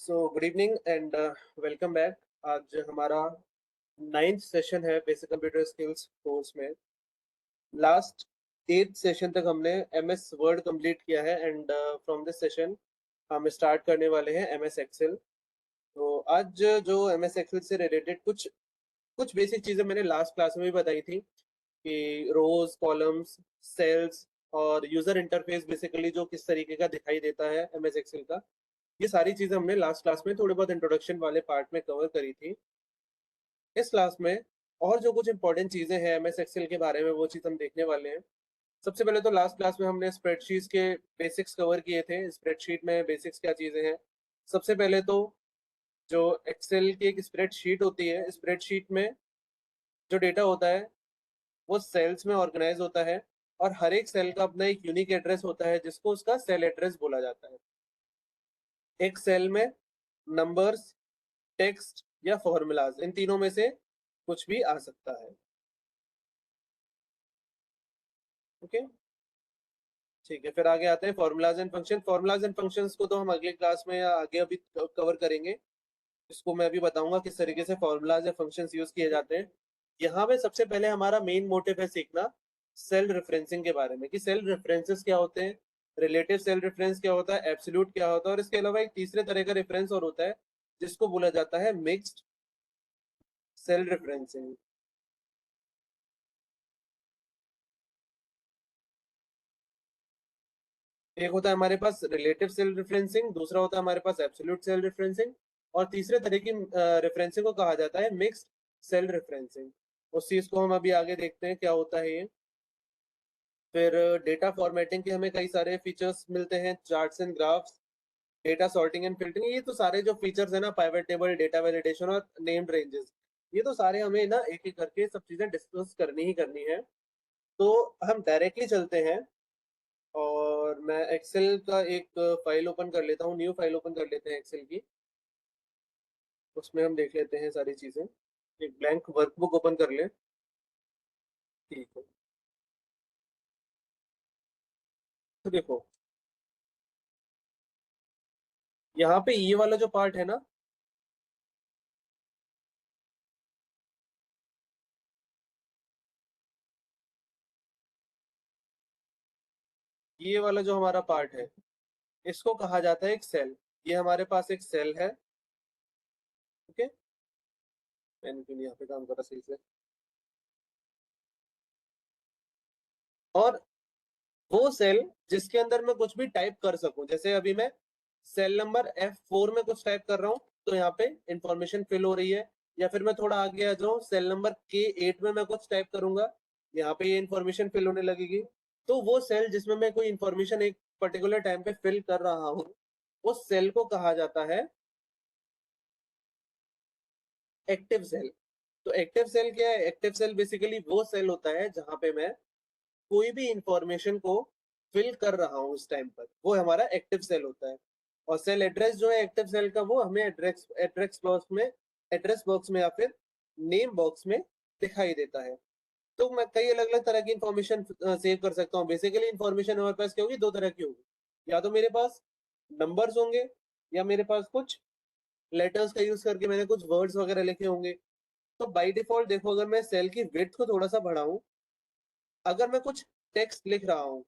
Good evening and welcome back. आज हमारा 9th session है बेसिक कंप्यूटर स्किल्स कोर्स में। लास्ट 8th सेशन तक हमने एमएस वर्ड कंप्लीट किया है एंड फ्रॉम दिस सेशन हम स्टार्ट करने वाले हैं एमएस एक्सेल। तो आज जो एमएस एक्सेल से रिलेटेड कुछ कुछ बेसिक चीज़ें मैंने लास्ट क्लास में भी बताई थी कि रोज, कॉलम्स, सेल्स और यूजर इंटरफेस बेसिकली जो किस तरीके का दिखाई देता है एमएस एक्सेल का, ये सारी चीजें हमने लास्ट क्लास में थोड़ी बहुत इंट्रोडक्शन वाले पार्ट में कवर करी थी। इस क्लास में और जो कुछ इंपॉर्टेंट चीजें हैं एमएस एक्सेल के बारे में वो चीज हम देखने वाले हैं। सबसे पहले तो लास्ट क्लास में हमने स्प्रेडशीट्स के बेसिक्स कवर किए थे। स्प्रेडशीट में बेसिक्स क्या चीजें हैं? सबसे पहले तो जो एक्सेल की एक स्प्रेडशीट होती है, स्प्रेडशीट में जो डेटा होता है वो सेल्स में ऑर्गेनाइज होता है और हर एक सेल का अपना एक यूनिक एड्रेस होता है जिसको उसका सेल एड्रेस बोला जाता है। एक सेल में नंबर्स, टेक्स्ट या फॉर्मूलाज, इन तीनों में से कुछ भी आ सकता है। ओके, ठीक है। फिर आगे आते हैं formulas and function. Formulas and functions को तो हम अगले क्लास में या आगे अभी कवर करेंगे। इसको मैं अभी बताऊंगा किस तरीके से फॉर्मूलाज या फंक्शंस यूज किए जाते हैं। यहाँ पे सबसे पहले हमारा मेन मोटिव है सीखना सेल रेफरेंसिंग के बारे में कि सेल रेफरेंसेस क्या होते हैं, रिलेटिव सेल रेफरेंस क्या होता है, एब्सोल्यूट क्या होता है, और इसके अलावा एक तीसरे तरह का रेफरेंस और होता है जिसको बोला जाता है मिक्स्ड सेल रेफरेंसिंग। एक होता है हमारे पास रिलेटिव सेल रेफरेंसिंग, दूसरा होता है हमारे पास एब्सोल्यूट सेल रेफरेंसिंग, और तीसरे तरह की रेफरेंसिंग को कहा जाता है मिक्स्ड सेल रेफरेंसिंग। उस चीज को हम अभी आगे देखते हैं क्या होता है ये। फिर डेटा फॉर्मेटिंग के हमें कई सारे फीचर्स मिलते हैं, charts and graphs, data sorting and filtering. ये तो सारे जो फीचर्स है ना, पाइवट टेबल, डेटा वैलिडेशन और नेम्ड रेंजेस, ये तो सारे हमें ना एक एक करके सब चीजें डिस्कस करनी ही करनी है। तो हम डायरेक्टली चलते हैं और मैं एक्सेल का एक फाइल ओपन कर लेता हूँ, न्यू फाइल ओपन कर लेते हैं एक्सेल की। उसमें हम देख लेते हैं सारी चीजें। एक ब्लैंक वर्कबुक ओपन कर ले। ठीक है, तो देखो यहाँ पे ये वाला जो पार्ट है ना, ये वाला जो हमारा पार्ट है इसको कहा जाता है एक सेल। ये हमारे पास एक सेल है। ओके, मैंने क्यों नहीं यहाँ पे काम करा सही से। और वो सेल जिसके अंदर मैं कुछ भी टाइप कर सकूं, जैसे अभी मैं सेल नंबर F4 में कुछ टाइप कर रहा हूं तो यहाँ पे इंफॉर्मेशन फिल हो रही है। या फिर मैं थोड़ा आगे आ जाऊं, सेल नंबर K8 में मैं कुछ टाइप करूंगा, यहाँ पे ये इंफॉर्मेशन फिल होने लगेगी। तो वो सेल जिसमें मैं कोई इंफॉर्मेशन एक पर्टिकुलर टाइम पे फिल कर रहा हूँ, उस सेल को कहा जाता है एक्टिव सेल। तो एक्टिव सेल क्या है? एक्टिव सेल बेसिकली वो सेल होता है जहां पे मैं कोई भी इंफॉर्मेशन को फिल कर रहा हूँ उस टाइम पर, वो हमारा एक्टिव सेल होता है। और सेल एड्रेस जो है एक्टिव सेल का, वो हमें एड्रेस एड्रेस बॉक्स में या फिर नेम बॉक्स में दिखाई देता है। तो मैं कई अलग अलग तरह की इंफॉर्मेशन सेव कर सकता हूँ। बेसिकली इंफॉर्मेशन हमारे पास क्या होगी, दो तरह की होगी। या तो मेरे पास नंबर्स होंगे या मेरे पास कुछ लेटर्स का यूज करके मैंने कुछ वर्ड्स वगैरह लिखे होंगे। तो बाय डिफॉल्ट देखो, अगर मैं सेल की विड्थ को थोड़ा सा बढ़ाऊं, अगर मैं कुछ टेक्स्ट लिख रहा हूँ,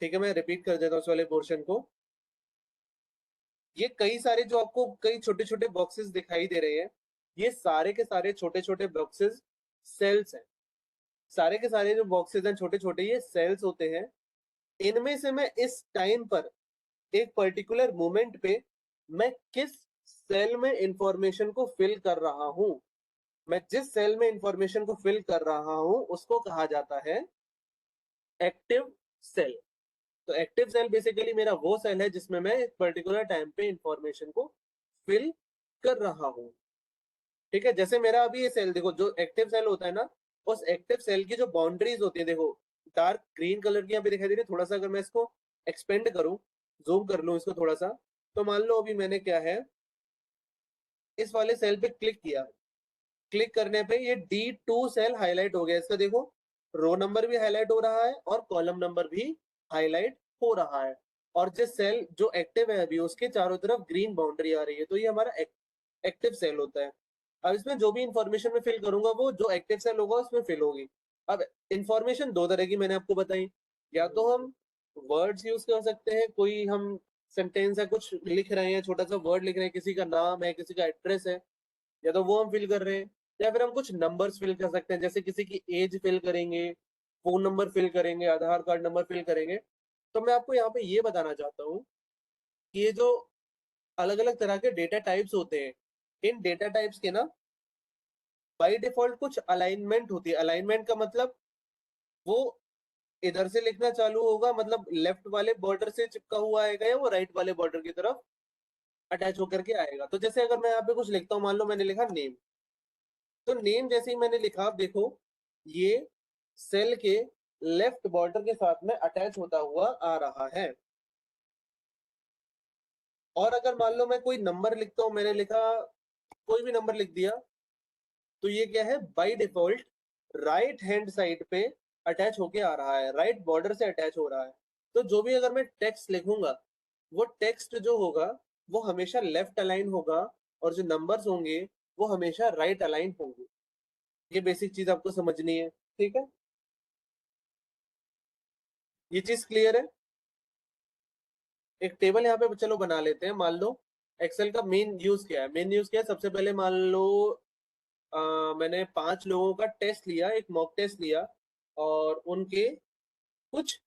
ठीक है, मैं रिपीट कर देता हूँ उस वाले पोर्शन को। ये कई सारे जो आपको कई छोटे छोटे बॉक्सेस दिखाई दे रहे हैं, ये सारे के सारे छोटे छोटे बॉक्सेस सेल्स हैं। सारे के सारे जो बॉक्सेस हैं छोटे छोटे, ये सेल्स होते हैं। इनमें से मैं इस टाइम पर एक पर्टिकुलर मोमेंट पे मैं किस सेल में इंफॉर्मेशन को फिल कर रहा हूं, मैं जिस सेल में इंफॉर्मेशन को फिल कर रहा हूं उसको कहा जाता है एक्टिव सेल। तो एक्टिव सेल बेसिकली मेरा वो सेल है जिसमें मैं एक पर्टिकुलर टाइम पे इंफॉर्मेशन को फिल कर रहा हूँ। ठीक है, जैसे मेरा अभी ये सेल देखो, जो एक्टिव सेल होता है ना, उस एक्टिव सेल की जो बाउंड्रीज होती है, देखो डार्क ग्रीन कलर की यहाँ पे दिखाई दे रही है। थोड़ा सा अगर मैं इसको एक्सपेंड करूं, जूम कर लूं इसको थोड़ा सा, तो मान लो अभी मैंने क्या है, इस वाले सेल पे क्लिक किया। क्लिक करने पे ये D2 सेल हाईलाइट हो गया। इसका देखो रो नंबर भी हाईलाइट हो रहा है और कॉलम नंबर भी हाईलाइट हो रहा है। और जो सेल जो एक्टिव है अभी उसके चारों तरफ ग्रीन बाउंड्री आ रही है, तो ये हमारा एक्टिव सेल होता है। अब इसमें जो भी इंफॉर्मेशन मैं फिल करूंगा वो जो एक्टिव सेल होगा उसमें फिल होगी। अब इंफॉर्मेशन दो तरह की मैंने आपको बताई, या तो हम वर्ड्स यूज कर सकते हैं, कोई हम सेंटेंस है कुछ लिख रहे हैं, छोटा सा वर्ड लिख रहे हैं, किसी का नाम है, किसी का एड्रेस है, या तो वो हम फिल कर रहे हैं, या फिर हम कुछ नंबर्स फिल कर सकते हैं, जैसे किसी की एज फिल करेंगे, फोन नंबर फिल करेंगे, आधार कार्ड नंबर फिल करेंगे। तो मैं आपको यहाँ पे ये बताना चाहता हूँ कि ये जो अलग अलग तरह के डेटा टाइप्स होते हैं, इन डेटा टाइप्स के ना बाय डिफॉल्ट कुछ अलाइनमेंट होती है। अलाइनमेंट का मतलब वो इधर से लिखना चालू होगा, मतलब लेफ्ट वाले बॉर्डर से चिपका हुआ आएगा, या वो राइट वाले बॉर्डर की तरफ अटैच होकर के आएगा। तो जैसे अगर मैं यहाँ पे कुछ लिखता हूँ, मान लो मैंने लिखा नेम, तो नेम जैसे ही मैंने लिखा, आप देखो ये सेल के लेफ्ट बॉर्डर के साथ में अटैच होता हुआ आ रहा है। और अगर मान लो मैं कोई नंबर लिखता हूँ, मैंने लिखा कोई भी नंबर लिख दिया, तो ये क्या है, by default right hand side पे अटैच होके आ रहा है, राइट बॉर्डर से अटैच हो रहा है। तो जो भी अगर मैं टेक्स्ट लिखूंगा, वो टेक्स्ट जो होगा वो हमेशा लेफ्ट अलाइन होगा, और जो नंबर्स होंगे वो हमेशा राइट अलाइन होंगे। ये बेसिक चीज आपको समझनी है, ठीक है? ये चीज क्लियर है? एक टेबल यहाँ पे चलो बना लेते हैं। मान लो एक्सेल का मेन यूज क्या है, मेन यूज क्या है, सबसे पहले मान लो मैंने 5 लोगों का टेस्ट लिया, एक मॉक टेस्ट लिया, और उनके कुछ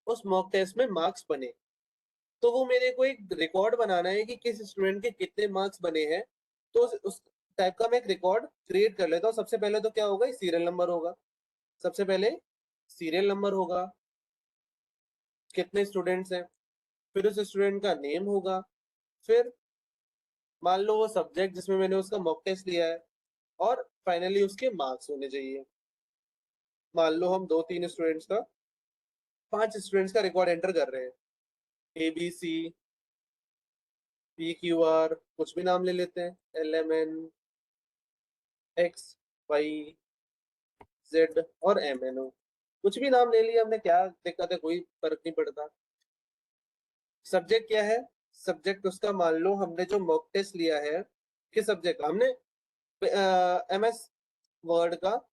उस मॉक टेस्ट में मार्क्स बने। तो वो मेरे को एक रिकॉर्ड बनाना है कि किस स्टूडेंट के कितने मार्क्स बने हैं। तो उस टाइप का मैं एक रिकॉर्ड क्रिएट कर लेता हूँ। सबसे पहले तो क्या होगा, सीरियल नंबर होगा। सबसे पहले सीरियल नंबर होगा, कितने स्टूडेंट्स हैं, फिर उस स्टूडेंट का नेम होगा, फिर मान लो वो सब्जेक्ट जिसमें मैंने उसका मॉक टेस्ट लिया है, और फाइनली उसके मार्क्स होने चाहिए। मान लो हम 2-3 स्टूडेंट्स का, 5 स्टूडेंट्स का रिकॉर्ड एंटर कर रहे हैं, ABC, PQR, कुछ भी नाम ले लेते हैं, LMN, XYZ और MNO, कुछ भी नाम ले लिया हमने, क्या दिक्कत है, कोई फर्क नहीं पड़ता। सब्जेक्ट क्या है, सब्जेक्ट उसका मान लो हमने जो मॉक टेस्ट लिया है, किस सब्जेक्ट का हमने, MS वर्ड का,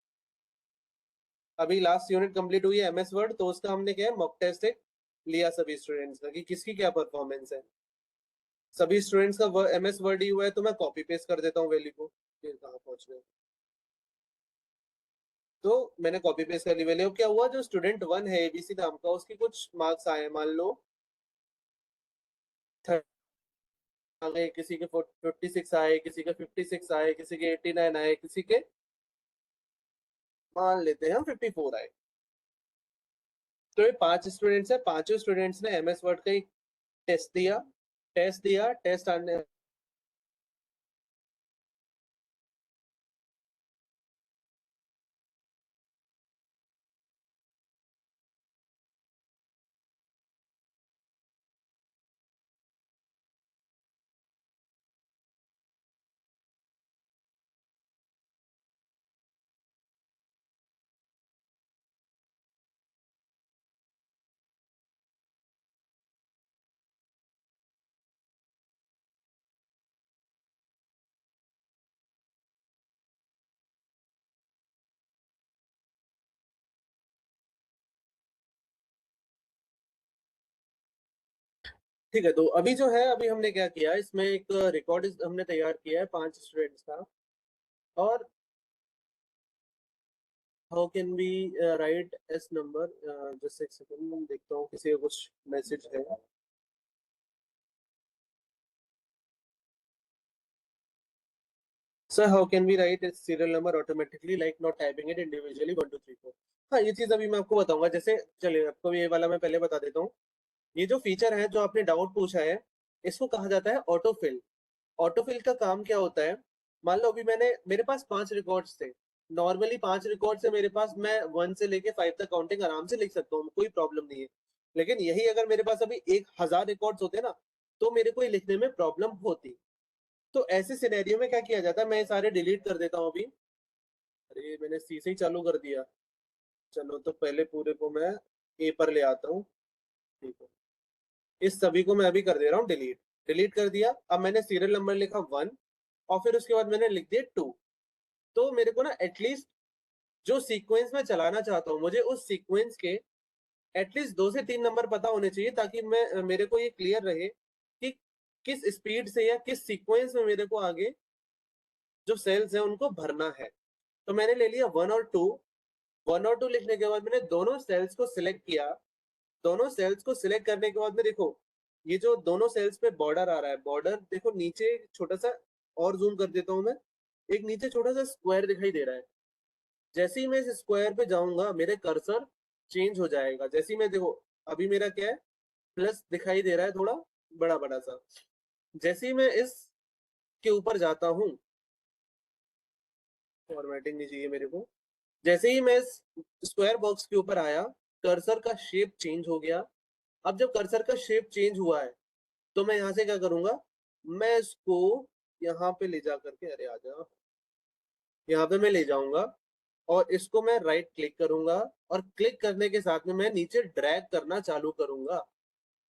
अभी लास्ट यूनिट कंप्लीट हुई है MS वर्ड, तो उसका हमने क्या है, मॉक टेस्ट एक लिया सभी स्टूडेंट्स का कि किसकी क्या परफॉर्मेंस है। सभी स्टूडेंट्स का MS वर्ड ही हुआ है, तो मैं कॉपी पेस्ट कर देता हूँ वैल्यू को। फिर कहाँ पहुंच गए, तो मैंने कॉपी पेस्ट कर ली वैल्यू। क्या हुआ, जो स्टूडेंट 1 है ABC नाम का, उसके कुछ मार्क्स आए, मान लो 30 आ गए, किसी के 56 आए, किसी के 56 आए, किसी के 89 आए, किसी के मान लेते हैं हम 54 आए। तो ये 5 स्टूडेंट्स है, पांचों स्टूडेंट्स ने MS वर्ड का एक टेस्ट दिया, टेस्ट आने ठीक है। तो अभी जो है, अभी हमने क्या किया, इसमें एक रिकॉर्ड हमने तैयार किया है 5 स्टूडेंट्स का। और how can be right S number, just एक सेकंड देखता हूँ किसी का कुछ मैसेज है। Sir how can be right serial number automatically like not typing it individually 1 2 3 4। हाँ, ये चीज अभी मैं आपको बताऊंगा। जैसे चलिए आपको ये वाला मैं पहले बता देता हूँ। ये जो फीचर है जो आपने डाउट पूछा है, इसको कहा जाता है ऑटोफिल। ऑटोफिल का काम क्या होता है, मान लो अभी मेरे पास 5 रिकॉर्ड्स थे। नॉर्मली 5 रिकॉर्ड से मेरे पास, मैं 1 से लेके 5 तक काउंटिंग आराम से लिख सकता हूँ, कोई प्रॉब्लम नहीं है। लेकिन यही अगर मेरे पास अभी 1000 रिकॉर्ड्स होते ना, तो मेरे को ये लिखने में प्रॉब्लम होती। तो ऐसे सिनेरियो में क्या किया जाता है, मैं ये सारे डिलीट कर देता हूँ अभी। अरे मैंने सी से ही चालू कर दिया। चलो तो पहले पूरे को मैं A पर ले आता हूँ। ठीक है। इस सभी को मैं अभी कर दे रहा हूँ डिलीट। डिलीट कर दिया। अब मैंने सीरियल नंबर लिखा 1 और फिर उसके बाद मैंने लिख दिया 2। तो मेरे को ना एटलीस्ट जो सीक्वेंस मैं चलाना चाहता हूँ, मुझे उस सीक्वेंस के एटलीस्ट 2 से 3 नंबर पता होने चाहिए, ताकि मैं मेरे को ये क्लियर रहे कि किस स्पीड से या किस सीक्वेंस में मेरे को आगे जो सेल्स है उनको भरना है। तो मैंने ले लिया 1 और 2। 1 और 2 लिखने के बाद मैंने दोनों सेल्स को सिलेक्ट किया। दोनों सेल्स को सिलेक्ट करने के बाद में देखो, ये जो दोनों सेल्स पे बॉर्डर आ रहा है, बॉर्डर देखो नीचे छोटा सा और जूम कर देता हूँ मैं, एक नीचे छोटा सा स्क्वायर दिखाई दे रहा है। जैसे ही मैं इस स्क्वायर पे जाऊंगा मेरे कर्सर चेंज हो जाएगा। जैसे ही मैं देखो, अभी मेरा क्या है, प्लस दिखाई दे रहा है थोड़ा बड़ा बड़ा सा। जैसे ही मैं इस के ऊपर जाता हूँ, फॉर्मेटिंग नहीं चाहिए मेरे को। जैसे ही मैं इस स्क्वायर बॉक्स के ऊपर आया, कर्सर का शेप चेंज हो गया। अब जब कर्सर का शेप चेंज हुआ है, तो मैं यहाँ से क्या करूंगा, मैं इसको यहाँ पे ले जा करके, अरे आ जा, यहाँ पे मैं ले जाऊंगा और इसको मैं राइट क्लिक करूंगा और क्लिक करने के साथ में मैं नीचे ड्रैग करना चालू करूंगा।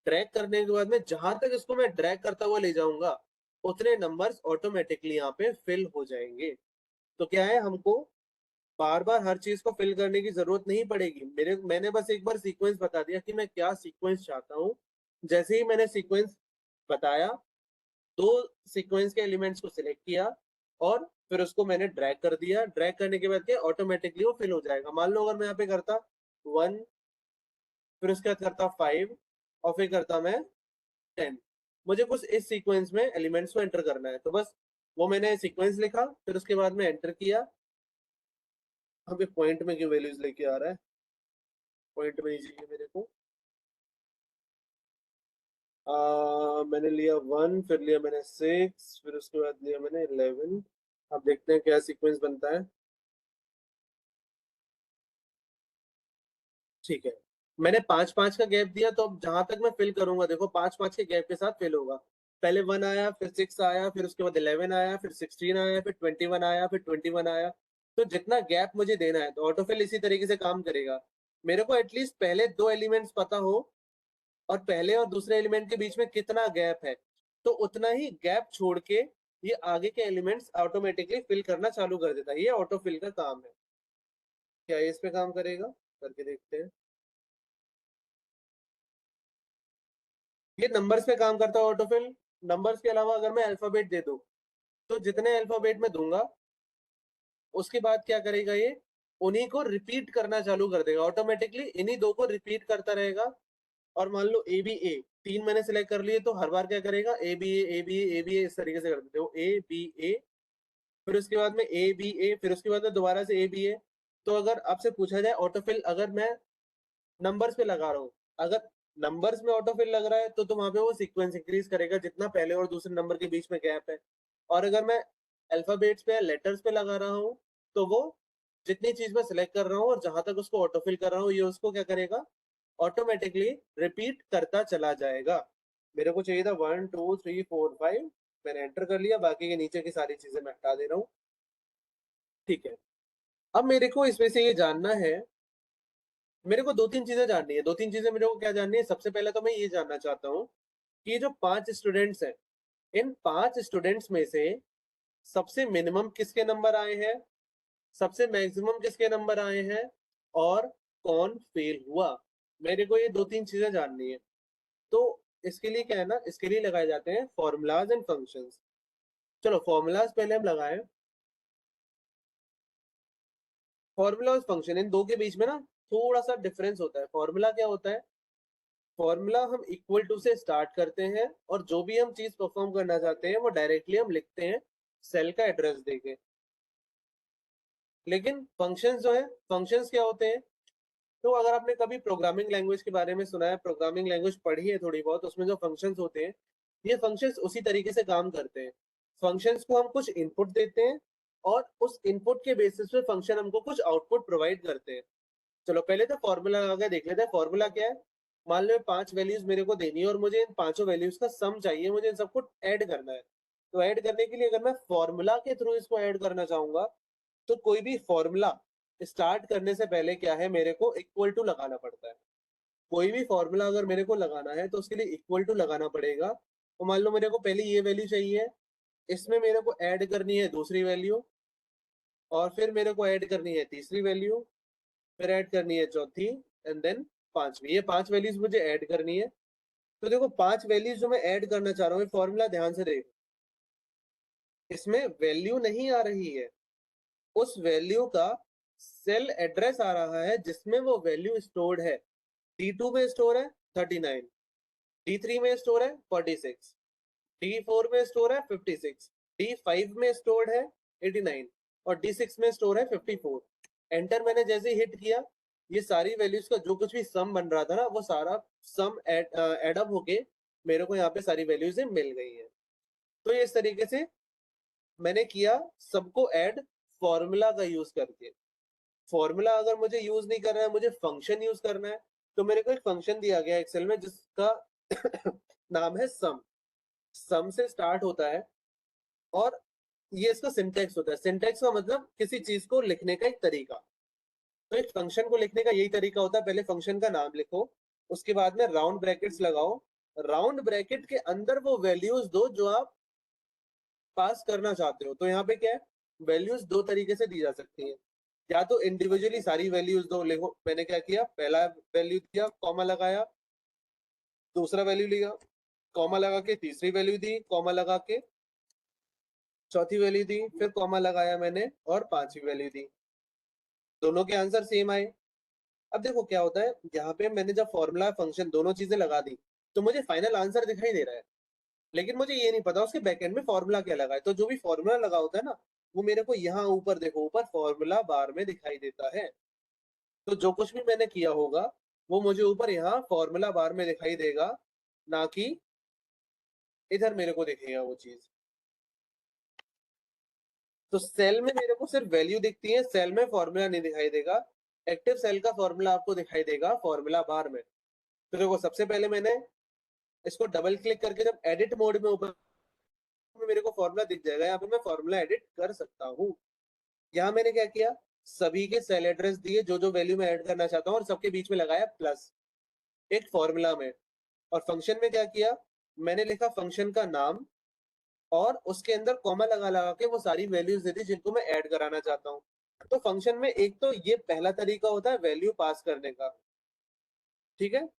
ड्रैग करने के बाद में जहां तक इसको मैं ड्रैग करता हुआ ले जाऊंगा, उतने नंबर्स ऑटोमेटिकली यहाँ पे फिल हो जाएंगे। तो क्या है, हमको बार बार हर चीज को फिल करने की जरूरत नहीं पड़ेगी। मैंने बस एक बार सीक्वेंस बता दिया कि मैं क्या सीक्वेंस चाहता हूँ। जैसे ही मैंने सीक्वेंस बताया, दो सीक्वेंस के एलिमेंट्स को सिलेक्ट किया और फिर उसको मैंने ड्रैग कर दिया। ड्रैग करने के बाद क्या, ऑटोमेटिकली वो फिल हो जाएगा। मान लो अगर मैं यहाँ पे करता 1, फिर उसके बाद करता 5 और फिर करता मैं 10, मुझे कुछ इस सीक्वेंस में एलिमेंट्स को एंटर करना है। तो बस वो मैंने सीक्वेंस लिखा, फिर उसके बाद में एंटर किया। अभी पॉइंट में क्यों वैल्यूज लेके आ रहा है, पॉइंट में नहीं चाहिए मेरे को। मैंने लिया 1, फिर लिया मैंने 6, फिर उसके बाद लिया मैंने 11। अब देखते हैं क्या सीक्वेंस बनता है। ठीक है, मैंने 5-5 का गैप दिया, तो अब जहां तक मैं फिल करूंगा देखो 5-5 के गैप के साथ फिल होगा। पहले 1 आया, फिर 6 आया, फिर उसके बाद 11 आया, फिर 16 आया, फिर 21 आया, फिर 21 आया। तो जितना गैप मुझे देना है, तो ऑटोफिल इसी तरीके से काम करेगा। मेरे को एटलीस्ट पहले दो एलिमेंट्स पता हो और पहले और दूसरे एलिमेंट के बीच में कितना गैप है, तो उतना ही गैप छोड़ के ये आगे के एलिमेंट्स ऑटोमेटिकली फिल करना चालू कर देता है। ये ऑटोफिल का काम है। क्या ये इस पे काम करेगा, करके देखते हैं। ये नंबर्स पे काम करता है ऑटोफिल। नंबर्स के अलावा अगर मैं अल्फाबेट दे दूं, तो जितने अल्फाबेट में दूंगा उसके बाद क्या करेगा, ये उन्हीं को रिपीट करना चालू कर देगा ऑटोमेटिकली। इन्हीं दो को रिपीट करता रहेगा। और मान लो ए बी ए, 3 मैंने सिलेक्ट कर लिए, तो हर बार क्या करेगा, A B A B A B A, इस तरीके से कर देते हो, ए बी ए, फिर उसके बाद में ए बी ए, फिर उसके बाद में दोबारा से ए बी ए। तो अगर आपसे पूछा जाए ऑटोफिल अगर मैं नंबर्स पे लगा रहा हूँ, अगर नंबर्स में ऑटोफिल लग रहा है, तो वहां पे वो सीक्वेंस इंक्रीज करेगा जितना पहले और दूसरे नंबर के बीच में गैप है। और अगर मैं अल्फाबेट्स पे या लेटर्स पे लगा रहा हूँ, तो वो जितनी चीज मैं सिलेक्ट कर रहा हूँ और जहां तक उसको ऑटोफिल कर रहा हूँ, ये उसको क्या करेगा, ऑटोमेटिकली रिपीट करता चला जाएगा। मेरे को चाहिए था 1 2 3 4 5, मैंने एंटर कर लिया। बाकी के नीचे की सारी चीजें मैं हटा दे रहा हूँ। ठीक है, अब मेरे को इसमें से ये जानना है, मेरे को 2-3 चीजें जाननी है। 2-3 चीजें मेरे को क्या जाननी है, सबसे पहले तो मैं ये जानना चाहता हूँ कि ये जो 5 स्टूडेंट्स हैं, इन 5 स्टूडेंट्स में से सबसे मिनिमम किसके नंबर आए हैं, सबसे मैक्सिमम किसके नंबर आए हैं, और कौन फेल हुआ। मेरे को ये 2-3 चीजें जाननी है। तो इसके लिए क्या है ना, इसके लिए लगाए जाते हैं फॉर्मूलाज एंड फंक्शंस। चलो फॉर्मूलाज पहले हम लगाएं। फॉर्मूला और फंक्शन, इन दो के बीच में ना थोड़ा सा डिफरेंस होता है। फॉर्मूला क्या होता है, फॉर्मूला हम इक्वल टू से स्टार्ट करते हैं और जो भी हम चीज परफॉर्म करना चाहते हैं वो डायरेक्टली हम लिखते हैं सेल का एड्रेस देके। लेकिन फंक्शंस जो है, फंक्शंस क्या होते हैं, तो अगर आपने कभी प्रोग्रामिंग लैंग्वेज के बारे में सुना है, प्रोग्रामिंग लैंग्वेज पढ़ी है थोड़ी बहुत, उसमें जो फंक्शंस होते हैं, ये फंक्शंस उसी तरीके से काम करते हैं। फंक्शंस को हम कुछ इनपुट देते हैं और उस इनपुट के बेसिस पे फंक्शन हमको कुछ आउटपुट प्रोवाइड करते हैं। चलो पहले तो फॉर्मूला लगा के देख लेते हैं। फॉर्मूला क्या है, मान लो 5 वैल्यूज मेरे को देनी है और मुझे इन पांचों वैल्यूज का सम चाहिए, मुझे इन सबको ऐड करना है। तो ऐड करने के लिए अगर मैं फॉर्मूला के थ्रू इसको ऐड करना चाहूंगा, तो कोई भी फॉर्मूला स्टार्ट करने से पहले क्या है, मेरे को इक्वल टू लगाना पड़ता है। कोई भी फॉर्मूला अगर मेरे को लगाना है तो उसके लिए इक्वल टू लगाना पड़ेगा। तो मान लो मेरे को पहले ये वैल्यू चाहिए, इसमें मेरे को ऐड करनी है दूसरी वैल्यू, और फिर मेरे को ऐड करनी है तीसरी वैल्यू, फिर ऐड करनी है चौथी, एंड देन पांचवी। ये 5 वैल्यूज मुझे ऐड करनी है। तो देखो 5 वैल्यूज जो मैं ऐड करना चाह रहा हूँ, फॉर्मूला ध्यान से देखो, इसमें वैल्यू नहीं आ रही है, उस वैल्यू का सेल एड्रेस आ रहा है जिसमें वो वैल्यू स्टोर्ड है। D2 में स्टोर है 39, D3 में स्टोर है 46, D4 में स्टोर है 56, D5 में स्टोर है 89 और D6 में स्टोर है 54। एंटर मैंने जैसे ही हिट किया, ये सारी वैल्यूज का जो कुछ भी सम बन रहा था ना, वो सारा सम एड अप होके मेरे को यहाँ पे सारी वैल्यूज मिल गई है। तो ये इस तरीके से मैंने किया, सबको ऐड फॉर्मूला का यूज करके। फॉर्मूला अगर मुझे यूज नहीं करना है, मुझे फंक्शन यूज करना है, तो मेरे को एक फंक्शन दिया गया एक्सेल में जिसका नाम है सम। सम से स्टार्ट होता है और ये इसका सिंटेक्स होता है। सिंटेक्स का मतलब किसी चीज को लिखने का एक तरीका। तो एक फंक्शन को लिखने का यही तरीका होता है, पहले फंक्शन का नाम लिखो, उसके बाद में राउंड ब्रैकेट्स लगाओ, राउंड ब्रैकेट के अंदर वो वैल्यूज दो जो आप पास करना चाहते हो। तो यहाँ पे क्या है, वैल्यूज दो तरीके से दी जा सकती है, या तो इंडिविजुअली सारी वैल्यूज दो। लिखो मैंने क्या किया, पहला वैल्यू दिया, कॉमा लगाया, दूसरा वैल्यू लिया, कॉमा लगा के तीसरी वैल्यू दी, कॉमा लगा के चौथी वैल्यू दी, फिर कॉमा लगाया मैंने और पांचवी वैल्यू दी। दोनों के आंसर सेम आए। अब देखो क्या होता है, यहाँ पे मैंने जब फॉर्मूला फंक्शन दोनों चीजें लगा दी तो मुझे फाइनल आंसर दिखाई दे रहा है, लेकिन मुझे ये नहीं पता उसके बैकएंड में फॉर्मूला क्या लगा है। तो जो भी फॉर्मूला लगा होता है ना, वो मेरे को यहाँ ऊपर देखो, ऊपर फॉर्मूला बार में दिखाई देता है। तो जो कुछ भी मैंने किया होगा वो मुझे ऊपर यहाँ फॉर्मूला बार में दिखाई देगा, ना कि इधर मेरे को दिखेगा वो चीज। तो सेल में मेरे को सिर्फ वैल्यू दिखती है, सेल में फॉर्मूला नहीं दिखाई देगा। एक्टिव सेल का फॉर्मूला आपको दिखाई देगा फॉर्मूला बार में। तो देखो सबसे पहले मैंने इसको डबल क्लिक करके जब एडिट मोड में ऊपर में मेरे को फॉर्मूला दिख जाएगा, यहाँ पे मैं फॉर्मूला एडिट कर सकता हूँ। यहाँ मैंने क्या किया, सभी के सेल एड्रेस दिए जो जो वैल्यू मैं ऐड करना चाहता हूँ, और सबके बीच में लगाया प्लस एक फॉर्मूला में। और फंक्शन में क्या किया, मैंने लिखा फंक्शन का नाम और उसके अंदर कॉमा लगा लगा के वो सारी वैल्यूज दे दी जिनको मैं ऐड कराना चाहता हूँ। तो फंक्शन में एक तो ये पहला तरीका होता है वैल्यू पास करने का, ठीक है।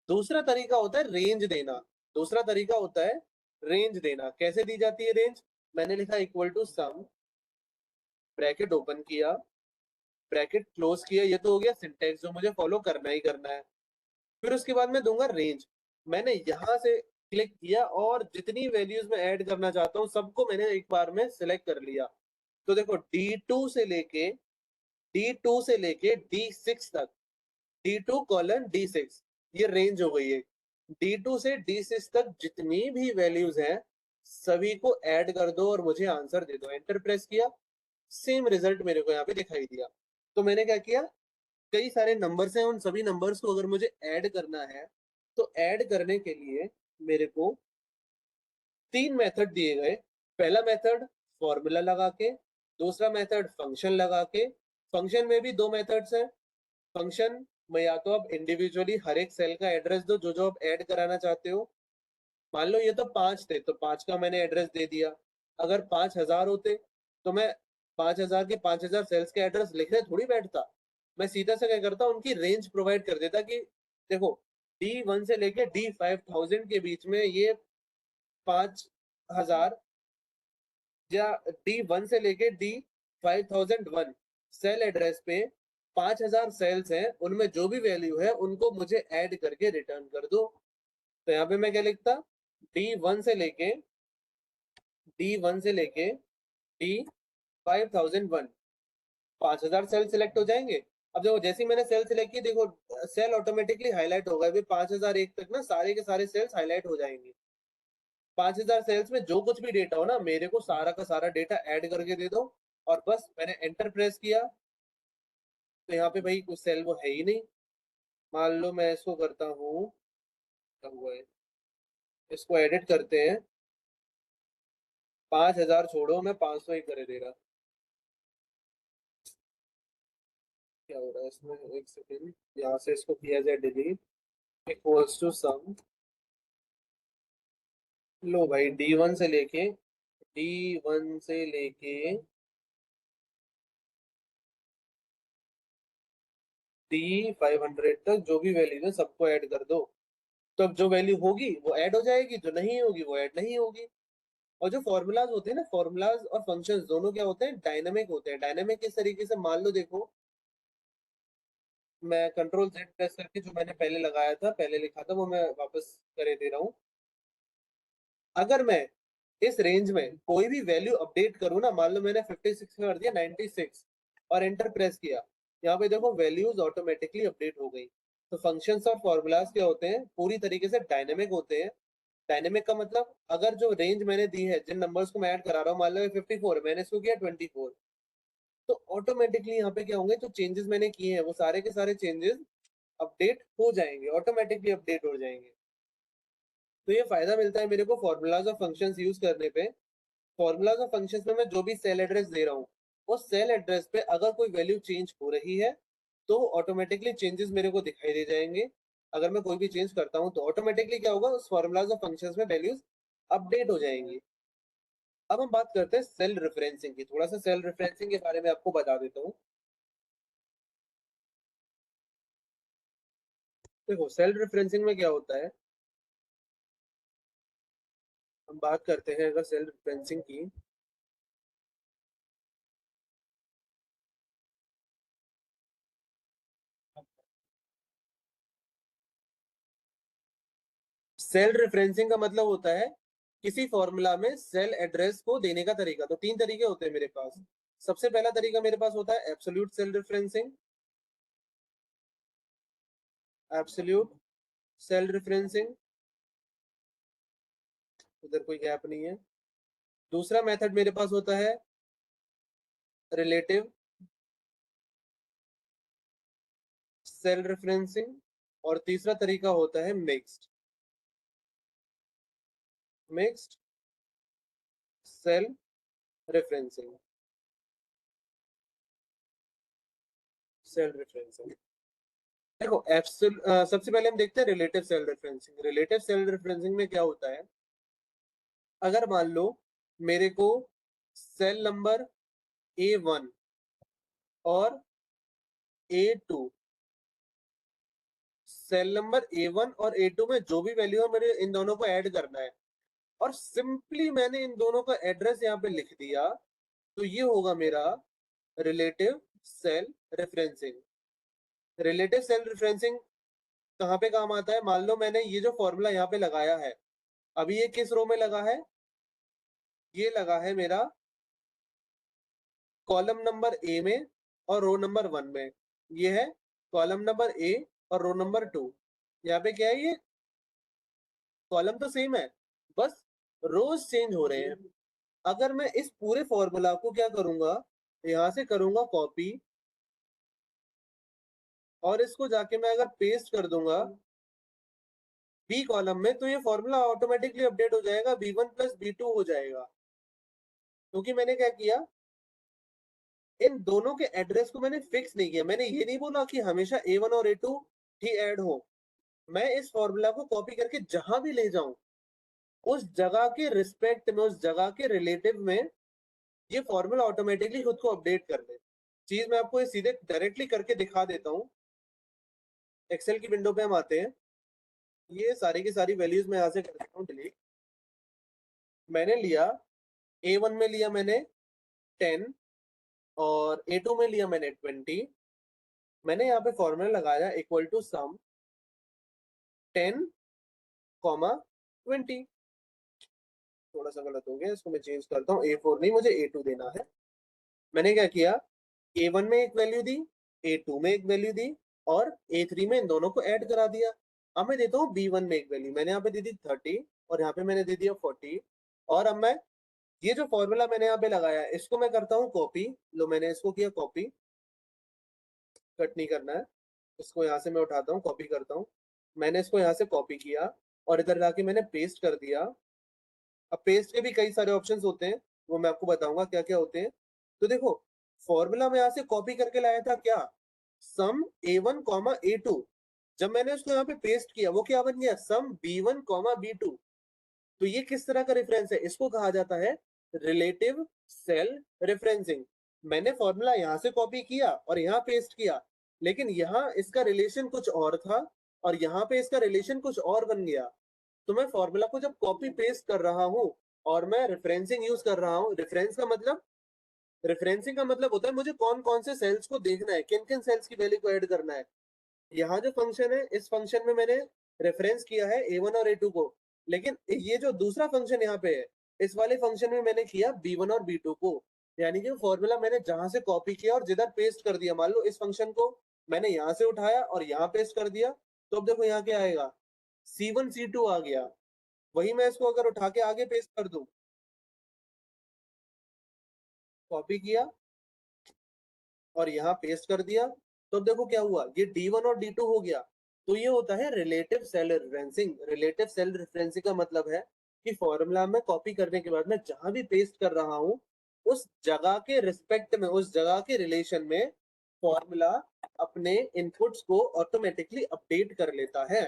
दूसरा तरीका होता है रेंज देना। दूसरा तरीका होता है रेंज देना। कैसे दी जाती है रेंज, मैंने लिखा equal to sum, bracket open किया, ब्रैकेट क्लोज किया, ये तो हो गया सिंटेक्स जो मुझे फॉलो करना ही करना है। फिर उसके बाद मैं दूंगा रेंज। मैंने यहां से क्लिक किया और जितनी वैल्यूज मैं ऐड करना चाहता हूँ सबको मैंने एक बार में सिलेक्ट कर लिया। तो देखो D2 से लेके D6 तक, D2:D6, ये रेंज हो गई है। D2 से D6 तक जितनी भी वैल्यूज हैं सभी को ऐड कर दो और मुझे आंसर दे दो। एंटर प्रेस किया, सेम रिजल्ट मेरे को यहाँ पे दिखाई दिया। तो मैंने क्या किया, कई सारे नंबर्स हैं, उन सभी नंबर्स को अगर मुझे ऐड करना है तो ऐड करने के लिए मेरे को 3 मेथड दिए गए। पहला मेथड फॉर्मूला लगा के, दूसरा मेथड फंक्शन लगा के। फंक्शन में भी दो मेथड्स हैं। फंक्शन में या तो आप इंडिविजुअली हर एक सेल का एड्रेस दो जो जो आप ऐड कराना चाहते हो। मान लो ये तो 5 थे तो 5 का मैंने एड्रेस दे दिया। अगर 5000 होते तो मैं 5000 के 5000 सेल्स के एड्रेस लिखने थोड़ी बैठता। मैं सीधा से क्या करता, उनकी रेंज प्रोवाइड कर देता कि देखो D1 से लेके D5000 के बीच में ये 5000, या D1 से लेके D5001 सेल एड्रेस पे 5000 सेल्स हैं, उनमें जो भी वैल्यू है उनको मुझे ऐड करके रिटर्न कर दो। तो यहाँ पे मैं क्या लिखता, D1 से लेके D5001 5000 सेल सिलेक्ट हो जाएंगे। अब देखो जैसे ही मैंने सेल सिलेक्ट की, देखो सेल ऑटोमेटिकली हाईलाइट होगा। अभी 5001 तक ना सारे के सारे सेल्स हाईलाइट हो जाएंगे। 5000 सेल्स में जो कुछ भी डेटा हो ना, मेरे को सारा का सारा डेटा ऐड करके दे दो। और बस मैंने एंटर प्रेस किया तो यहाँ पे भाई कुछ सेल वो है ही नहीं। मान लो मैं इसको करता हूँ, क्या हुआ है, इसको एडिट करते हैं। 5000 छोड़ो, मैं 500 ही कर दे रहा। क्या हो रहा है इसमें, एक सेकेंड, यहाँ से इसको किया जाए डिलीट। इक्वल्स टू सम, लो भाई D1 से लेके D500 तक जो भी वैल्यू है सबको ऐड कर दो। तो अब जो वैल्यू होगी वो ऐड हो जाएगी, जो नहीं होगी वो ऐड नहीं होगी। और जो फॉर्मूलाज होते हैं ना, फॉर्मूलाज और फंक्शंस दोनों क्या होते हैं, डायनेमिक होते हैं। डायनेमिक किस तरीके से, मान लो देखो, मैं कंट्रोल Z प्रेस करके जो मैंने पहले लगाया था, पहले लिखा था, वो मैं वापस करे दे रहा हूँ। अगर मैं इस रेंज में कोई भी वैल्यू अपडेट करूँ ना, मान लो मैंने 56 कर दिया 96 और एंटर प्रेस किया, यहाँ पे देखो वैल्यूज ऑटोमेटिकली अपडेट हो गई। तो फंक्शंस और फॉर्मूलाज क्या होते हैं, पूरी तरीके से डायनेमिक होते हैं। डायनेमिक का मतलब, अगर जो रेंज मैंने दी है, जिन नंबर्स को मैं ऐड करा रहा हूँ, मान लो 54 मैंने इसको किया 24, तो ऑटोमेटिकली यहाँ पे क्या होंगे, जो चेंजेस मैंने किए हैं वो सारे के सारे चेंजेस अपडेट हो जाएंगे, ऑटोमेटिकली अपडेट हो जाएंगे। तो ये फायदा मिलता है मेरे को फॉर्मूलाज और फंक्शंस यूज करने पे। फॉर्मूलाज और फंक्शंस में मैं जो भी सेल एड्रेस दे रहा हूँ, उस सेल एड्रेस पे अगर कोई वैल्यू चेंज हो रही है तो ऑटोमेटिकली चेंजेस मेरे को दिखाई दे जाएंगे। अगर मैं कोई भी चेंज करता हूँ तो ऑटोमेटिकली क्या होगा, उस फॉर्मूलाज और फंक्शंस में वैल्यूज अपडेट हो जाएंगी। अब हम बात करते हैं सेल रेफरेंसिंग की। थोड़ा सा सेल रेफरेंसिंग के बारे में आपको बता देता हूँ। देखो सेल रेफरेंसिंग में क्या होता है, हम बात करते हैं अगर सेल रेफरेंसिंग की। सेल रेफरेंसिंग का मतलब होता है किसी फॉर्मूला में सेल एड्रेस को देने का तरीका। तो तीन तरीके होते हैं मेरे पास। सबसे पहला तरीका मेरे पास होता है absolute cell referencing, absolute cell referencing, उधर कोई गैप नहीं है। दूसरा मेथड मेरे पास होता है रिलेटिव सेल रेफरेंसिंग, और तीसरा तरीका होता है mixed cell referencing. Cell referencing देखो सबसे पहले हम देखते हैं relative cell referencing. Relative cell referencing में क्या होता है, अगर मान लो मेरे को सेल नंबर A1 और A2, सेल नंबर A1 और A2 में जो भी वैल्यू है मेरे इन दोनों को ऐड करना है, और सिंपली मैंने इन दोनों का एड्रेस यहाँ पे लिख दिया, तो ये होगा मेरा relative cell referencing. Relative cell referencing कहाँ पे काम आता है, मान लो मैंने ये जो फॉर्मूला यहाँ पे लगाया है, अभी ये किस रो में लगा है, ये लगा है मेरा कॉलम नंबर ए में और रो नंबर 1 में। ये है कॉलम नंबर ए और रो नंबर 2। यहाँ पे क्या है, ये कॉलम तो सेम है, बस रोज चेंज हो रहे हैं। अगर मैं इस पूरे फॉर्मूला को क्या करूंगा, यहां से करूंगा कॉपी, और इसको जाके मैं अगर पेस्ट कर दूंगा बी कॉलम में, तो ये फॉर्मूला ऑटोमेटिकली अपडेट हो जाएगा, B1 प्लस B2 हो जाएगा। क्योंकि मैंने क्या किया, इन दोनों के एड्रेस को मैंने फिक्स नहीं किया। मैंने ये नहीं बोला कि हमेशा A1 और A2 ही ऐड हो। मैं इस फॉर्मूला को कॉपी करके जहां भी ले जाऊं, उस जगह के रिस्पेक्ट में, उस जगह के रिलेटिव में ये फॉर्मूला ऑटोमेटिकली खुद को अपडेट कर ले। चीज मैं आपको ये सीधे डायरेक्टली करके दिखा देता हूँ। एक्सेल की विंडो पे हम आते हैं, ये सारी की सारी वैल्यूज मैं यहाँ से कर देता हूँ डिलीट। मैंने लिया A1 में लिया मैंने 10 और A2 में लिया मैंने 20। मैंने यहाँ पे फॉर्मूला लगाया इक्वल टू सम 10, 20। थोड़ा सा गलत हो गया, इसको मैं चेंज करता हूँ, A4 नहीं मुझे A2 देना है। मैंने क्या किया, A1 में एक वैल्यू दी, A2 में एक वैल्यू दी, और A3 में इन दोनों को ऐड करा दिया। अब मैं देता हूँ B1 में एक वैल्यू, मैंने यहाँ पे दे दी 30 और यहाँ पे मैंने दे दिया 40। और अब मैं ये जो फॉर्मूला मैंने यहाँ पे लगाया इसको मैं करता हूँ कॉपी। लो मैंने इसको किया कॉपी, कट नहीं करना है, इसको यहाँ से मैं उठाता हूँ, कॉपी करता हूँ। मैंने इसको यहाँ से कॉपी किया और इधर जाके मैंने पेस्ट कर दिया। अब पेस्ट के भी कई सारे ऑप्शंस होते हैं, वो मैं आपको बताऊंगा क्या क्या होते हैं। तो देखो फॉर्मूला में यहाँ से कॉपी करके लाया था क्या, सम A1 कॉमा A2, जब मैंने उसको यहाँ पे पेस्ट किया वो क्या बन गया, सम B1 कॉमा B2। तो ये किस तरह का रेफरेंस है, इसको कहा जाता है रिलेटिव सेल रेफरेंसिंग। मैंने फॉर्मूला यहाँ से कॉपी किया और यहाँ पेस्ट किया, लेकिन यहाँ इसका रिलेशन कुछ और था और यहाँ पे इसका रिलेशन कुछ और बन गया। तो मैं फॉर्मूला को जब कॉपी पेस्ट कर रहा हूँ और मैं रेफरेंसिंग यूज कर रहा हूँ, रेफरेंसिंग का मतलब होता है मुझे कौन कौन से सेल्स को देखना है, किन किन सेल्स की वैल्यू को ऐड करना है। यहाँ जो फंक्शन है, इस फंक्शन में मैंने रेफरेंस किया है A1 और A2 को, लेकिन ये जो दूसरा फंक्शन यहाँ पे है, इस वाले फंक्शन में मैंने किया B1 और B2 को। यानी कि फॉर्मूला मैंने जहां से कॉपी किया और जिधर पेस्ट कर दिया, मान लो इस फंक्शन को मैंने यहाँ से उठाया और यहाँ पेस्ट कर दिया, तो अब देखो यहाँ क्या आएगा, C1 C2 आ गया। वही मैं इसको अगर उठा के आगे पेस्ट कर दूं, कॉपी किया और यहाँ पेस्ट कर दिया, तो अब देखो क्या हुआ, ये D1 और D2 हो गया। तो ये होता है relative cell referencing. Relative cell referencing का मतलब है कि फॉर्मूला में कॉपी करने के बाद मैं जहां भी पेस्ट कर रहा हूँ, उस जगह के रिस्पेक्ट में, उस जगह के रिलेशन में फॉर्मूला अपने इनपुट्स को ऑटोमेटिकली अपडेट कर लेता है।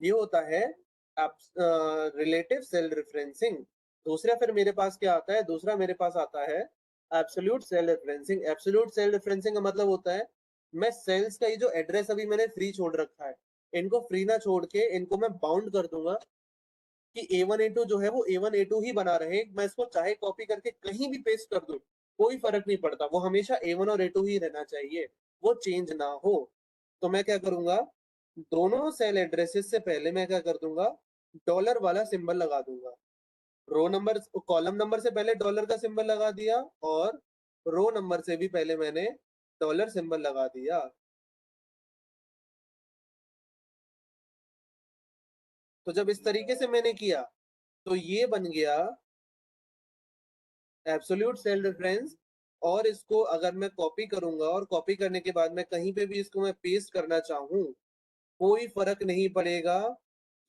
ये होता है रिलेटिव सेल रेफरेंसिंग। दूसरा फिर मेरे पास क्या आता है, दूसरा मेरे पास आता है absolute cell referencing. Absolute cell referencing का मतलब होता है मैं सेल्स का ये जो एड्रेस अभी मैंने फ्री छोड़ रखा है, इनको फ्री ना छोड़ के इनको मैं बाउंड कर दूंगा कि A1 A2 जो है वो A1 A2 ही बना रहे। मैं इसको चाहे कॉपी करके कहीं भी पेस्ट कर दूं, कोई फर्क नहीं पड़ता, वो हमेशा A1 और A2 ही रहना चाहिए, वो चेंज ना हो। तो मैं क्या करूंगा, दोनों सेल एड्रेसेस से पहले मैं क्या कर दूंगा, डॉलर वाला सिंबल लगा दूंगा। रो नंबर, कॉलम नंबर से पहले डॉलर का सिंबल लगा दिया और रो नंबर से भी पहले मैंने डॉलर सिंबल लगा दिया। तो जब इस तरीके से मैंने किया तो ये बन गया एब्सोल्यूट सेल रेफरेंस। और इसको अगर मैं कॉपी करूंगा और कॉपी करने के बाद मैं कहीं पे भी इसको मैं पेस्ट करना चाहूं, कोई फर्क नहीं पड़ेगा,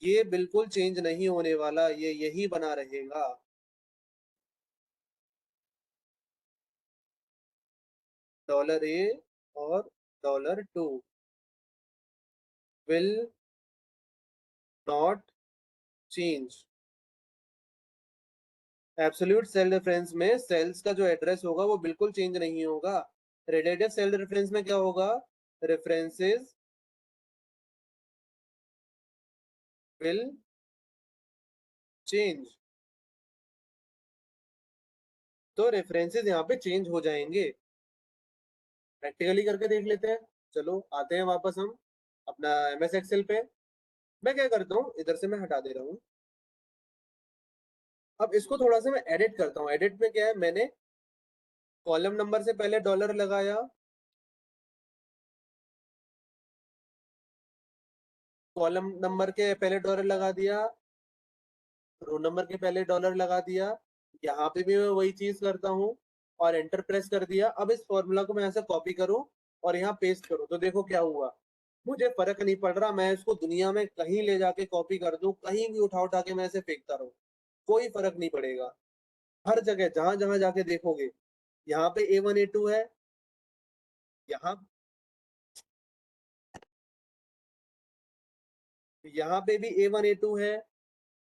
ये बिल्कुल चेंज नहीं होने वाला, ये यही बना रहेगा। $A और $2 will not change. Absolute cell reference में सेल्स का जो एड्रेस होगा वो बिल्कुल चेंज नहीं होगा। रिलेटिव सेल रेफरेंस में क्या होगा, रेफरेंसेस विल चेंज। तो रेफरेंसेस यहाँ पे चेंज हो जाएंगे। प्रैक्टिकली करके देख लेते हैं। चलो आते हैं वापस हम अपना MS एक्सेल पे। मैं क्या करता हूँ, इधर से मैं हटा दे रहा हूँ। अब इसको थोड़ा सा मैं एडिट करता हूँ। एडिट में क्या है, मैंने कॉलम नंबर से पहले डॉलर लगाया, कॉलम नंबर के पहले डॉलर लगा दिया, रो नंबर के पहले डॉलर लगा दिया। यहाँ पे भी मैं वही चीज करता हूँ और एंटर प्रेस कर दिया। अब इस फॉर्मूला को मैं ऐसे कॉपी करूँ और यहाँ पेस्ट करूँ, तो देखो क्या हुआ, मुझे फर्क नहीं पड़ रहा, मैं इसको दुनिया में कहीं ले जाके कॉपी कर दूं, कहीं भी उठा उठा के मैं इसे फेंकता रहूं, कोई फर्क नहीं पड़ेगा। हर जगह जहां जहां जाके देखोगे, यहाँ पे A1 A2 है, यहाँ यहाँ पे भी A1 A2 है,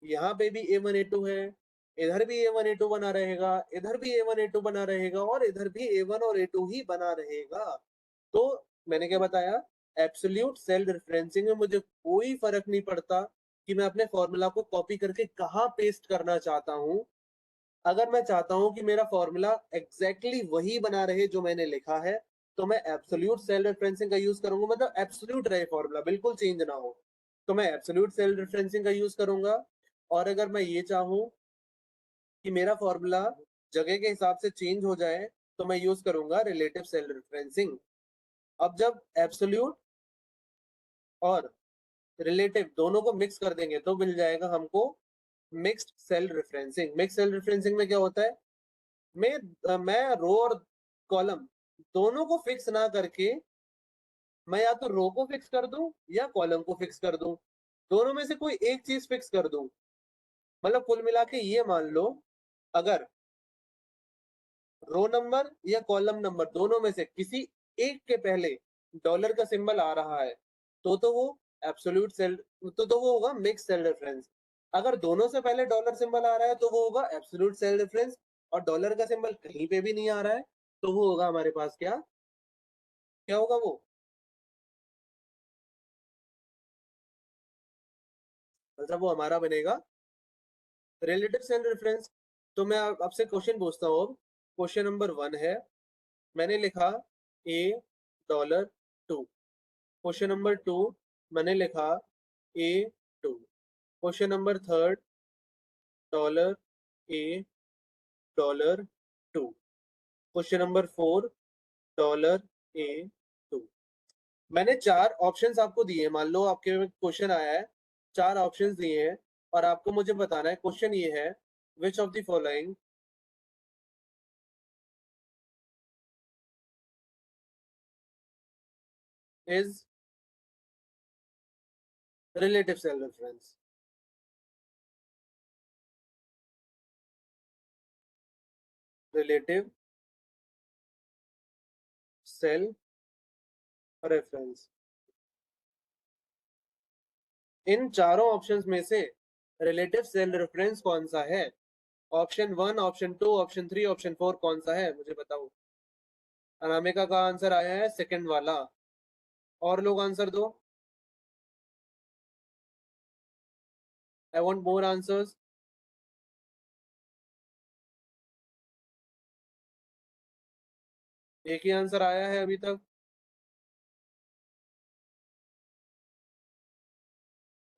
यहाँ पे भी A1 A2 है, इधर भी A1 A2 बना रहेगा, इधर भी A1 A2 बना रहेगा और इधर भी A1 और A2 ही बना रहेगा। तो मैंने क्या बताया, एब्सोल्यूट सेल रेफरेंसिंग में मुझे कोई फर्क नहीं पड़ता कि मैं अपने फॉर्मूला को कॉपी करके कहाँ पेस्ट करना चाहता हूँ। अगर मैं चाहता हूँ कि मेरा फॉर्मूला एग्जैक्टली वही बना रहे जो मैंने लिखा है, तो मैं एब्सोल्यूट सेल रेफरेंसिंग का यूज करूंगा, मतलब एब्सोल्यूट रहे फॉर्मूला, बिल्कुल चेंज ना हो, तो मैं एब्सोल्यूट सेल रेफरेंसिंग का यूज करूंगा। और अगर मैं ये चाहूँ कि मेरा फॉर्मूला जगह के हिसाब से चेंज हो जाए, तो मैं यूज करूंगा रिलेटिव सेल रेफरेंसिंग। अब जब एब्सोल्यूट और रिलेटिव दोनों को मिक्स कर देंगे तो मिल जाएगा हमको mixed cell referencing. Mix cell referencing में क्या होता है, मैं रो और कॉलम दोनों को फिक्स ना करके मैं या तो रो को फिक्स कर दूं या कॉलम को फिक्स कर दूं, दोनों में से कोई एक चीज फिक्स कर दूं। मतलब कुल मिला के ये मान लो, अगर रो नंबर या कॉलम नंबर दोनों में से किसी एक के पहले डॉलर का सिंबल आ रहा है, तो वो एब्सोल्यूट सेल तो वो होगा मिक्स सेल डिफरेंस। अगर दोनों से पहले डॉलर सिंबल आ रहा है तो वो होगा एब्सोल्यूट सेल डिफरेंस, और डॉलर का सिंबल कहीं पे भी नहीं आ रहा है तो वो होगा हमारे पास क्या क्या होगा वो? मतलब वो हमारा बनेगा रिलेटिव सेल रेफरेंस। तो मैं आपसे क्वेश्चन पूछता हूँ अब। क्वेश्चन नंबर 1 है, मैंने लिखा ए डॉलर 2। क्वेश्चन नंबर 2 मैंने लिखा ए 2। Question number 3 dollar A dollar 2। Question number 4 dollar A 2। मैंने 4 ऑप्शंस आपको दिए, मान लो आपके क्वेश्चन आया है, 4 ऑप्शंस दिए हैं और आपको मुझे बताना है। क्वेश्चन ये है, which of the following is relative cell reference? Relative cell reference. इन चारों ऑप्शंस में से रिलेटिव सेल रेफरेंस कौन सा है? ऑप्शन 1, ऑप्शन 2, ऑप्शन 3, ऑप्शन 4 कौन सा है मुझे बताओ। अनामिका का आंसर आया है सेकंड वाला। और लोग आंसर दो। I want more answers. एक ही आंसर आया है अभी तक।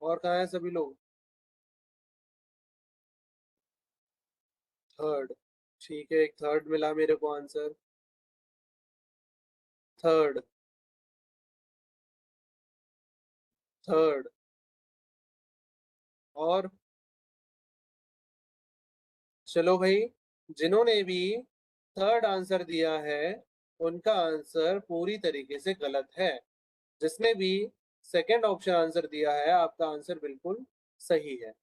और कहाँ है सभी लोग? थर्ड। ठीक है, एक थर्ड मिला मेरे को आंसर। थर्ड। थर्ड। और चलो भाई, जिन्होंने भी थर्ड आंसर दिया है उनका आंसर पूरी तरीके से गलत है। जिसने भी सेकंड ऑप्शन आंसर दिया है आपका आंसर बिल्कुल सही है।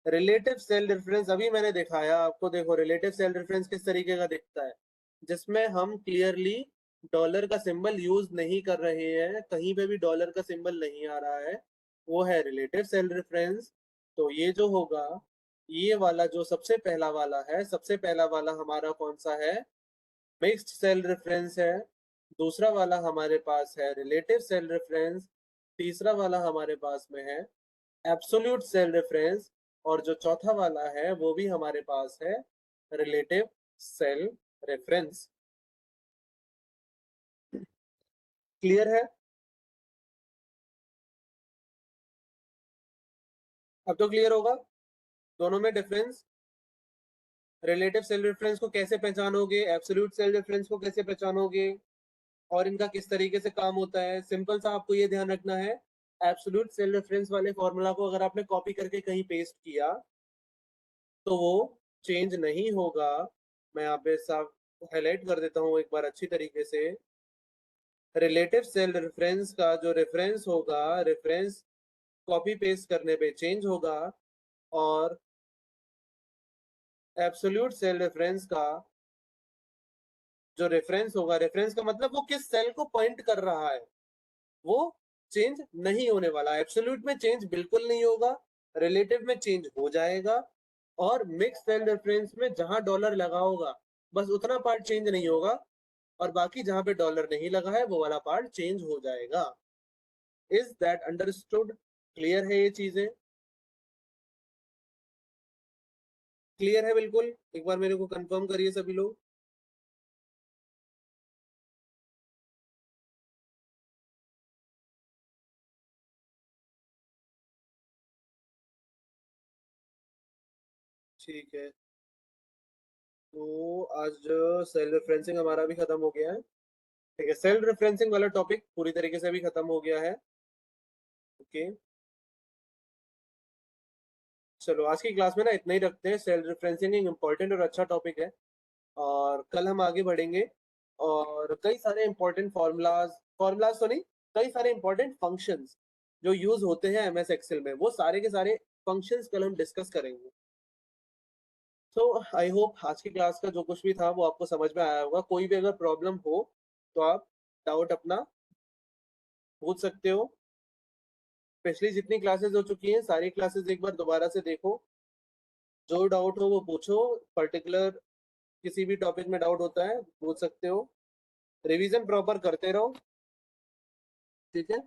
रिलेटिव सेल डिफरेंस अभी मैंने दिखाया आपको। देखो रिलेटिव सेल डिफरेंस किस तरीके का दिखता है, जिसमें हम क्लियरली डॉलर का सिंबल यूज नहीं कर रहे हैं, कहीं पे भी डॉलर का सिंबल नहीं आ रहा है, वो है रिलेटिव सेल डिफरेंस। तो ये जो होगा, ये वाला जो सबसे पहला वाला है, सबसे पहला वाला हमारा कौन सा है? मिक्स्ड सेल रेफरेंस है। दूसरा वाला हमारे पास है रिलेटिव सेल रेफरेंस। तीसरा वाला हमारे पास में है एब्सोल्यूट सेल रेफरेंस। और जो चौथा वाला है वो भी हमारे पास है रिलेटिव सेल रेफरेंस। क्लियर है? अब तो क्लियर होगा दोनों में डिफरेंस। रिलेटिव सेल रेफरेंस को कैसे पहचानोगे, एब्सोल्यूट सेल रेफरेंस को कैसे पहचानोगे, और इनका किस तरीके से काम होता है? सिंपल सा आपको ये ध्यान रखना है, एब्सोल्यूट सेल रेफरेंस वाले फॉर्मूला को अगर आपने कॉपी करके कहीं पेस्ट किया तो वो चेंज नहीं होगा। मैं यहाँ पे साफ हाईलाइट कर देता हूँ एक बार अच्छी तरीके से। रिलेटिव सेल रेफरेंस का जो रेफरेंस होगा, रेफरेंस कॉपी पेस्ट करने पे चेंज होगा। और एब्सोल्यूट सेल रेफरेंस का जो रेफरेंस होगा, रेफरेंस का मतलब वो किस सेल को पॉइंट कर रहा है, वो चेंज नहीं होने वाला। एब्सोल्यूट में चेंज बिल्कुल नहीं होगा, रिलेटिव में चेंज हो जाएगा, और मिक्स सेल रेफरेंस में जहां डॉलर लगा होगा बस उतना पार्ट चेंज नहीं होगा, और बाकी जहां पे डॉलर नहीं लगा है वो वाला पार्ट चेंज हो जाएगा। Is that understood? क्लियर है ये चीजें? क्लियर है बिल्कुल? एक बार मेरे को कंफर्म करिए सभी लोग। ठीक है, तो आज सेल रेफरेंसिंग हमारा भी खत्म हो गया है। ठीक है, सेल रेफरेंसिंग वाला टॉपिक पूरी तरीके से भी खत्म हो गया है। ओके, चलो आज की क्लास में ना इतना ही रखते हैं। सेल रेफरेंसिंग एक इम्पोर्टेंट और अच्छा टॉपिक है, और कल हम आगे बढ़ेंगे। और कई सारे इंपॉर्टेंट फॉर्मूलाज, फॉर्मूलाज तो नहीं, कई सारे इंपॉर्टेंट फंक्शंस जो यूज होते हैं एमएस एक्सेल में, वो सारे के सारे फंक्शंस कल हम डिस्कस करेंगे। तो आई होप आज की क्लास का जो कुछ भी था वो आपको समझ में आया होगा। कोई भी अगर प्रॉब्लम हो तो आप डाउट अपना पूछ सकते हो। स्पेशली जितनी क्लासेस हो चुकी हैं सारी क्लासेस एक बार दोबारा से देखो, जो डाउट हो वो पूछो, पर्टिकुलर किसी भी टॉपिक में डाउट होता है पूछ सकते हो, रिवीजन प्रॉपर करते रहो, ठीक है।